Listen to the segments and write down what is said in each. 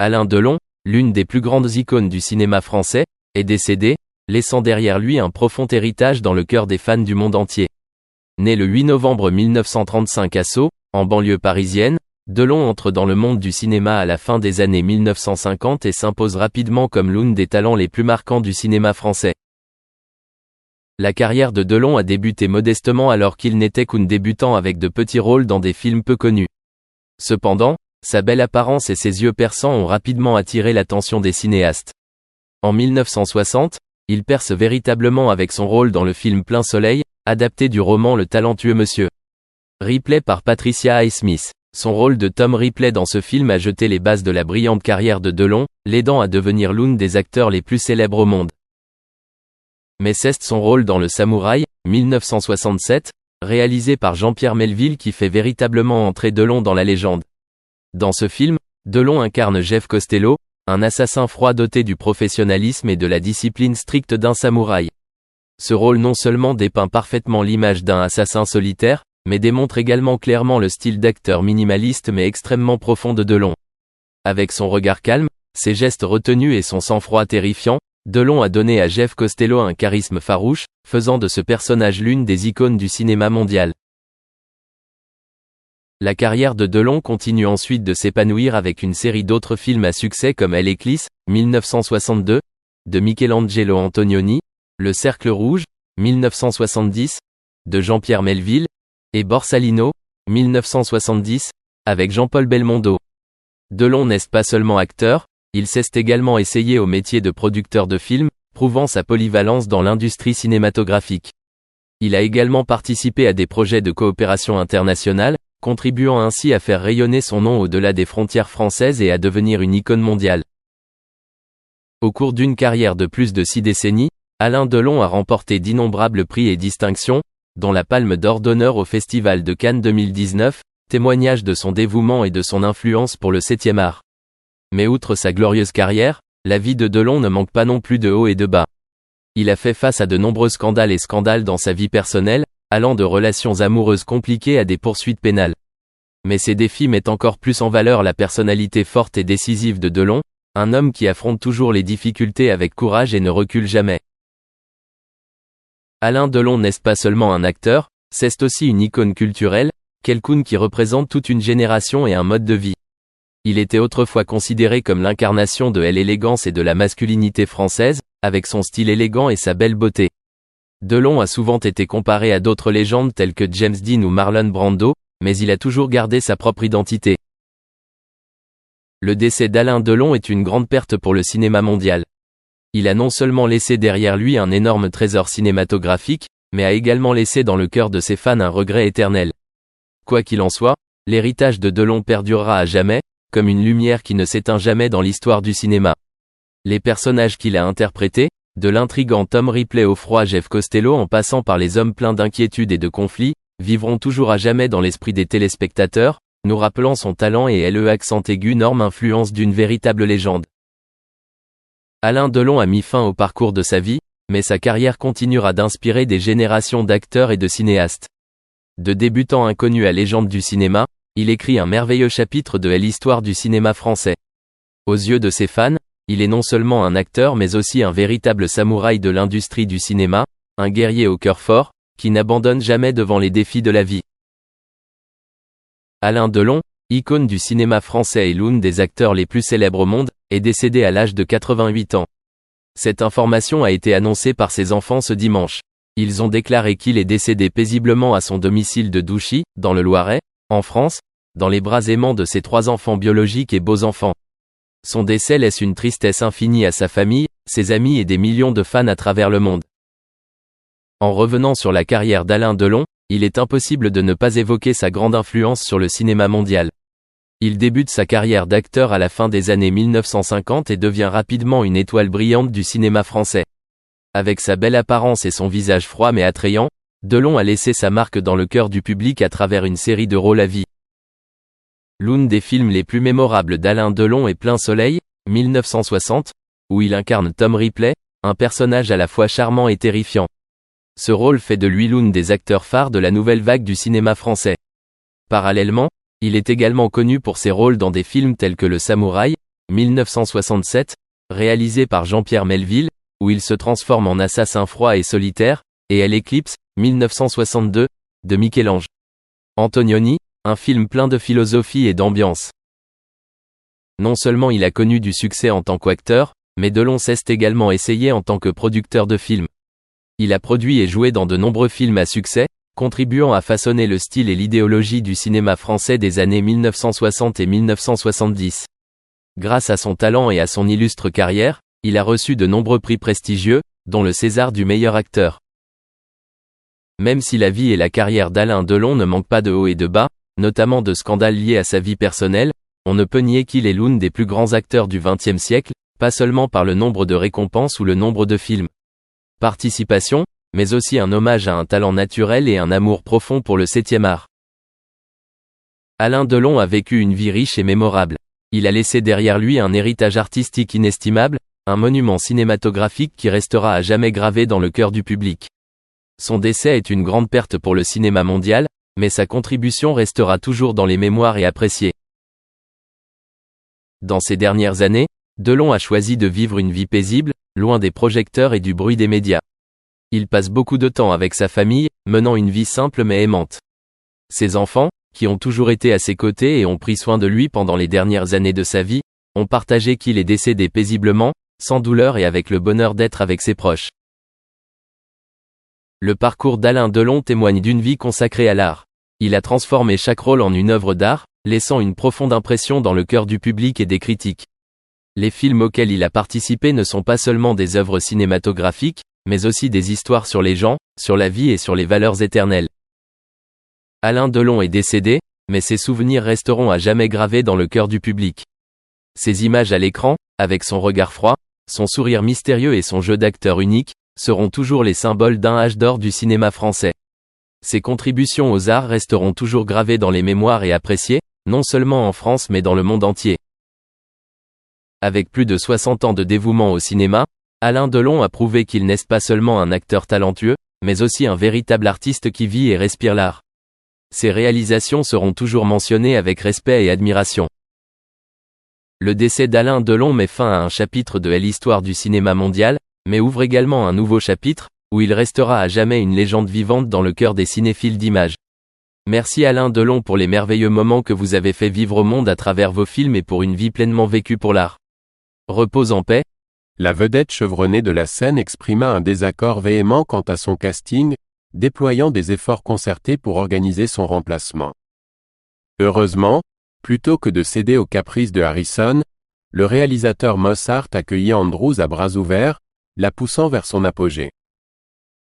Alain Delon, l'une des plus grandes icônes du cinéma français, est décédé, laissant derrière lui un profond héritage dans le cœur des fans du monde entier. Né le 8 novembre 1935 à Sceaux, en banlieue parisienne, Delon entre dans le monde du cinéma à la fin des années 1950 et s'impose rapidement comme l'un des talents les plus marquants du cinéma français. La carrière de Delon a débuté modestement alors qu'il n'était qu'un débutant avec de petits rôles dans des films peu connus. Cependant, sa belle apparence et ses yeux perçants ont rapidement attiré l'attention des cinéastes. En 1960, il perce véritablement avec son rôle dans le film Plein Soleil, adapté du roman Le talentueux Monsieur Ripley par Patricia Highsmith. Son rôle de Tom Ripley dans ce film a jeté les bases de la brillante carrière de Delon, l'aidant à devenir l'un des acteurs les plus célèbres au monde. Mais c'est son rôle dans Le Samouraï, 1967, réalisé par Jean-Pierre Melville qui fait véritablement entrer Delon dans la légende. Dans ce film, Delon incarne Jeff Costello, un assassin froid doté du professionnalisme et de la discipline stricte d'un samouraï. Ce rôle non seulement dépeint parfaitement l'image d'un assassin solitaire, mais démontre également clairement le style d'acteur minimaliste mais extrêmement profond de Delon. Avec son regard calme, ses gestes retenus et son sang-froid terrifiant, Delon a donné à Jeff Costello un charisme farouche, faisant de ce personnage l'une des icônes du cinéma mondial. La carrière de Delon continue ensuite de s'épanouir avec une série d'autres films à succès comme Elle Éclisse, 1962, de Michelangelo Antonioni, Le Cercle Rouge, 1970, de Jean-Pierre Melville, et Borsalino, 1970, avec Jean-Paul Belmondo. Delon n'est pas seulement acteur, il s'est également essayé au métier de producteur de films, prouvant sa polyvalence dans l'industrie cinématographique. Il a également participé à des projets de coopération internationale, contribuant ainsi à faire rayonner son nom au-delà des frontières françaises et à devenir une icône mondiale. Au cours d'une carrière de plus de 6 décennies, Alain Delon a remporté d'innombrables prix et distinctions, dont la Palme d'Or d'honneur au Festival de Cannes 2019, témoignage de son dévouement et de son influence pour le 7e art. Mais outre sa glorieuse carrière, la vie de Delon ne manque pas non plus de hauts et de bas. Il a fait face à de nombreux scandales dans sa vie personnelle, allant de relations amoureuses compliquées à des poursuites pénales. Mais ces défis mettent encore plus en valeur la personnalité forte et décisive de Delon, un homme qui affronte toujours les difficultés avec courage et ne recule jamais. Alain Delon n'est pas seulement un acteur, c'est aussi une icône culturelle, quelqu'un qui représente toute une génération et un mode de vie. Il était autrefois considéré comme l'incarnation de l'élégance et de la masculinité française, avec son style élégant et sa belle beauté. Delon a souvent été comparé à d'autres légendes telles que James Dean ou Marlon Brando, mais il a toujours gardé sa propre identité. Le décès d'Alain Delon est une grande perte pour le cinéma mondial. Il a non seulement laissé derrière lui un énorme trésor cinématographique, mais a également laissé dans le cœur de ses fans un regret éternel. Quoi qu'il en soit, l'héritage de Delon perdurera à jamais, comme une lumière qui ne s'éteint jamais dans l'histoire du cinéma. Les personnages qu'il a interprétés, de l'intrigant Tom Ripley au froid Jeff Costello en passant par les hommes pleins d'inquiétudes et de conflits, vivront toujours à jamais dans l'esprit des téléspectateurs, nous rappelant son talent et le accent aigu énorme influence d'une véritable légende. Alain Delon a mis fin au parcours de sa vie, mais sa carrière continuera d'inspirer des générations d'acteurs et de cinéastes. De débutant inconnu à légende du cinéma, il écrit un merveilleux chapitre de l'histoire du cinéma français. Aux yeux de ses fans, il est non seulement un acteur mais aussi un véritable samouraï de l'industrie du cinéma, un guerrier au cœur fort, qui n'abandonne jamais devant les défis de la vie. Alain Delon, icône du cinéma français et l'un des acteurs les plus célèbres au monde, est décédé à l'âge de 88 ans. Cette information a été annoncée par ses enfants ce dimanche. Ils ont déclaré qu'il est décédé paisiblement à son domicile de Douchy, dans le Loiret, en France, dans les bras aimants de ses 3 enfants biologiques et beaux enfants. Son décès laisse une tristesse infinie à sa famille, ses amis et des millions de fans à travers le monde. En revenant sur la carrière d'Alain Delon, il est impossible de ne pas évoquer sa grande influence sur le cinéma mondial. Il débute sa carrière d'acteur à la fin des années 1950 et devient rapidement une étoile brillante du cinéma français. Avec sa belle apparence et son visage froid mais attrayant, Delon a laissé sa marque dans le cœur du public à travers une série de rôles à vie. L'un des films les plus mémorables d'Alain Delon est Plein Soleil, 1960, où il incarne Tom Ripley, un personnage à la fois charmant et terrifiant. Ce rôle fait de lui l'un des acteurs phares de la nouvelle vague du cinéma français. Parallèlement, il est également connu pour ses rôles dans des films tels que Le Samouraï, 1967, réalisé par Jean-Pierre Melville, où il se transforme en assassin froid et solitaire, et L'Éclipse, 1962, de Michel-Ange Antonioni, un film plein de philosophie et d'ambiance. Non seulement il a connu du succès en tant qu'acteur, mais Delon s'est également essayé en tant que producteur de films. Il a produit et joué dans de nombreux films à succès, contribuant à façonner le style et l'idéologie du cinéma français des années 1960 et 1970. Grâce à son talent et à son illustre carrière, il a reçu de nombreux prix prestigieux, dont le César du meilleur acteur. Même si la vie et la carrière d'Alain Delon ne manquent pas de hauts et de bas, notamment de scandales liés à sa vie personnelle, on ne peut nier qu'il est l'un des plus grands acteurs du XXe siècle, pas seulement par le nombre de récompenses ou le nombre de films. Participation, mais aussi un hommage à un talent naturel et un amour profond pour le 7e art. Alain Delon a vécu une vie riche et mémorable. Il a laissé derrière lui un héritage artistique inestimable, un monument cinématographique qui restera à jamais gravé dans le cœur du public. Son décès est une grande perte pour le cinéma mondial, mais sa contribution restera toujours dans les mémoires et appréciée. Dans ces dernières années, Delon a choisi de vivre une vie paisible, loin des projecteurs et du bruit des médias. Il passe beaucoup de temps avec sa famille, menant une vie simple mais aimante. Ses enfants, qui ont toujours été à ses côtés et ont pris soin de lui pendant les dernières années de sa vie, ont partagé qu'il est décédé paisiblement, sans douleur et avec le bonheur d'être avec ses proches. Le parcours d'Alain Delon témoigne d'une vie consacrée à l'art. Il a transformé chaque rôle en une œuvre d'art, laissant une profonde impression dans le cœur du public et des critiques. Les films auxquels il a participé ne sont pas seulement des œuvres cinématographiques, mais aussi des histoires sur les gens, sur la vie et sur les valeurs éternelles. Alain Delon est décédé, mais ses souvenirs resteront à jamais gravés dans le cœur du public. Ses images à l'écran, avec son regard froid, son sourire mystérieux et son jeu d'acteur unique, seront toujours les symboles d'un âge d'or du cinéma français. Ses contributions aux arts resteront toujours gravées dans les mémoires et appréciées, non seulement en France mais dans le monde entier. Avec plus de 60 ans de dévouement au cinéma, Alain Delon a prouvé qu'il n'est pas seulement un acteur talentueux, mais aussi un véritable artiste qui vit et respire l'art. Ses réalisations seront toujours mentionnées avec respect et admiration. Le décès d'Alain Delon met fin à un chapitre de l'histoire du cinéma mondial, mais ouvre également un nouveau chapitre, où il restera à jamais une légende vivante dans le cœur des cinéphiles d'images. Merci Alain Delon pour les merveilleux moments que vous avez fait vivre au monde à travers vos films et pour une vie pleinement vécue pour l'art. Repose en paix. La vedette chevronnée de la scène exprima un désaccord véhément quant à son casting, déployant des efforts concertés pour organiser son remplacement. Heureusement, plutôt que de céder aux caprices de Harrison, le réalisateur Moss Hart accueillit Andrews à bras ouverts, la poussant vers son apogée.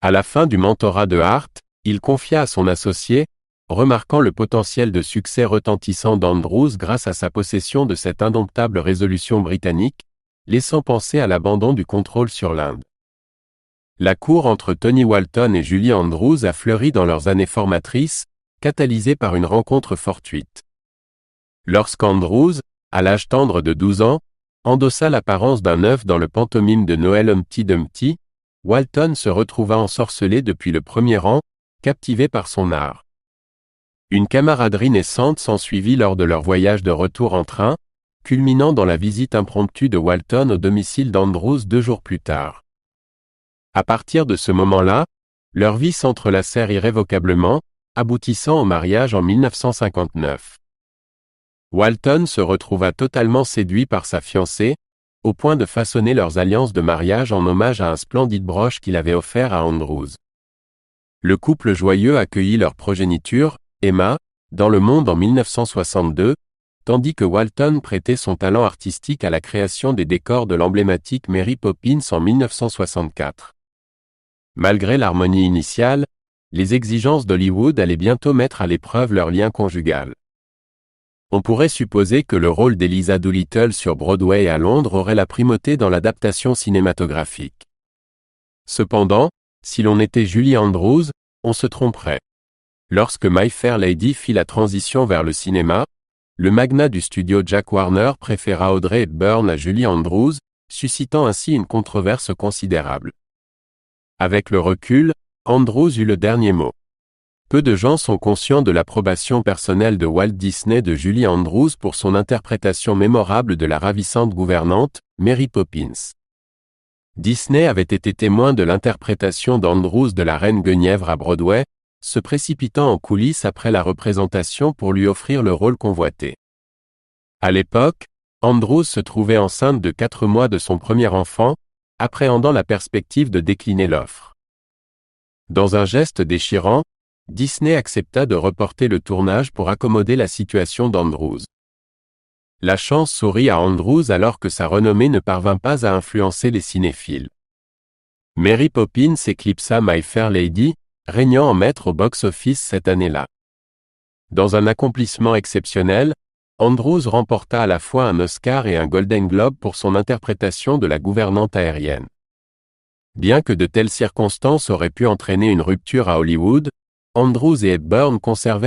À la fin du mentorat de Hart, il confia à son associé, remarquant le potentiel de succès retentissant d'Andrews grâce à sa possession de cette indomptable résolution britannique, laissant penser à l'abandon du contrôle sur l'Inde. La cour entre Tony Walton et Julie Andrews a fleuri dans leurs années formatrices, catalysée par une rencontre fortuite. Lorsqu'Andrews, à l'âge tendre de 12 ans, endossa l'apparence d'un œuf dans le pantomime de Noël Humpty Dumpty, Walton se retrouva ensorcelé depuis le premier rang, captivé par son art. Une camaraderie naissante s'ensuivit lors de leur voyage de retour en train, culminant dans la visite impromptue de Walton au domicile d'Andrews 2 jours plus tard. À partir de ce moment-là, leurs vies s'entrelacèrent irrévocablement, aboutissant au mariage en 1959. Walton se retrouva totalement séduit par sa fiancée, au point de façonner leurs alliances de mariage en hommage à un splendide broche qu'il avait offert à Andrews. Le couple joyeux accueillit leur progéniture, Emma, dans le monde en 1962, tandis que Walton prêtait son talent artistique à la création des décors de l'emblématique Mary Poppins en 1964. Malgré l'harmonie initiale, les exigences d'Hollywood allaient bientôt mettre à l'épreuve leur lien conjugal. On pourrait supposer que le rôle d'Eliza Doolittle sur Broadway à Londres aurait la primauté dans l'adaptation cinématographique. Cependant, si l'on était Julie Andrews, on se tromperait. Lorsque My Fair Lady fit la transition vers le cinéma, le magnat du studio Jack Warner préféra Audrey Hepburn à Julie Andrews, suscitant ainsi une controverse considérable. Avec le recul, Andrews eut le dernier mot. Peu de gens sont conscients de l'approbation personnelle de Walt Disney de Julie Andrews pour son interprétation mémorable de la ravissante gouvernante, Mary Poppins. Disney avait été témoin de l'interprétation d'Andrews de la Reine Guenièvre à Broadway, se précipitant en coulisses après la représentation pour lui offrir le rôle convoité. À l'époque, Andrews se trouvait enceinte de 4 mois de son premier enfant, appréhendant la perspective de décliner l'offre. Dans un geste déchirant, Disney accepta de reporter le tournage pour accommoder la situation d'Andrews. La chance sourit à Andrews alors que sa renommée ne parvint pas à influencer les cinéphiles. Mary Poppins éclipsa My Fair Lady, régnant en maître au box-office cette année-là. Dans un accomplissement exceptionnel, Andrews remporta à la fois un Oscar et un Golden Globe pour son interprétation de la gouvernante aérienne. Bien que de telles circonstances auraient pu entraîner une rupture à Hollywood, Andrews et Hepburn conservèrent